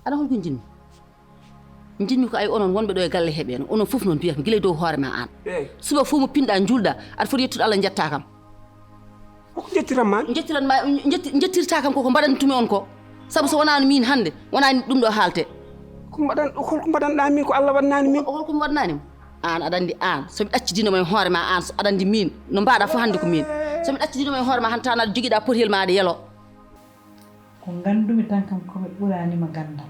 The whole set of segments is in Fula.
ala hol ko jinmi ko ay onon wonɓe ɗo e galle heɓeno onon fof noon biyatmi guila dow hoore ma an suba fof mo pinɗa julɗa aɗa foti yettude Allah jetta kam ko jettiranma jettirta kam koko mbaɗan tumi on ko sabu so wonani min hande wonani ɗum ɗo haalte holko mbaɗanɗa min ko Allah waɗnani min holko mi waɗnanimo an aɗa andi an somi ɗaccidinoma e hoore ma an aɗa andi min no mbaɗa fof hande ko min somi ɗaccidinoma e hoore ma hande tan aɗa joguiɗa potiyel ma aɗa yeelo ko gandumi tan kam komi ɓuranima gandam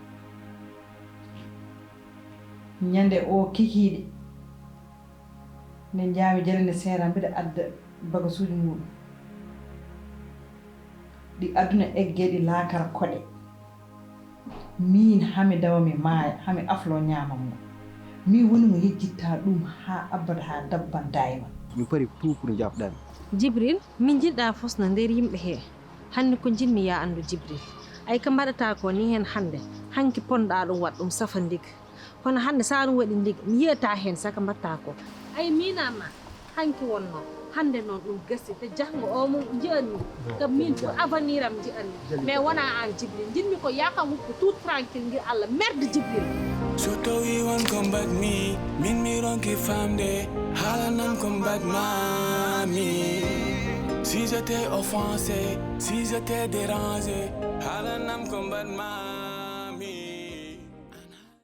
ñande o kikiɗe nde jaami jalene seera mbiɗa adda bagasuji muɗum ɗi aduna eggeɗi laakara koɗe min hami dawa mi maaya hami aflo ñamamgo min woni mo yejjitta ɗum ha abada ha dabban dayima mi pari tout pour jabɗami Jibril min jiɗɗa fosno nder yimɓe he hande ko jinmi ya andu Jibril ay ka mbaɗata ko ni hen hande hanki ponɗa ɗum waɗ ɗum safa ndig kono hande sa ɗum waɗi ndig mi yiyata hen saka mbatta ko ay minama hanki wonno hande noon ɗum gasi te janggo o mo jiyanmi kam min pour avenir am jiyanmi mais wona an Jibril jinmi ko yakam hukko tout tranquille ngir Allah merde Jibril so tawi won ko mbaɗmi min mi ronki famde haalanam ko mbaɗmami si j'étais offensé si j'étais dérangé haalanam ko mbaɗmami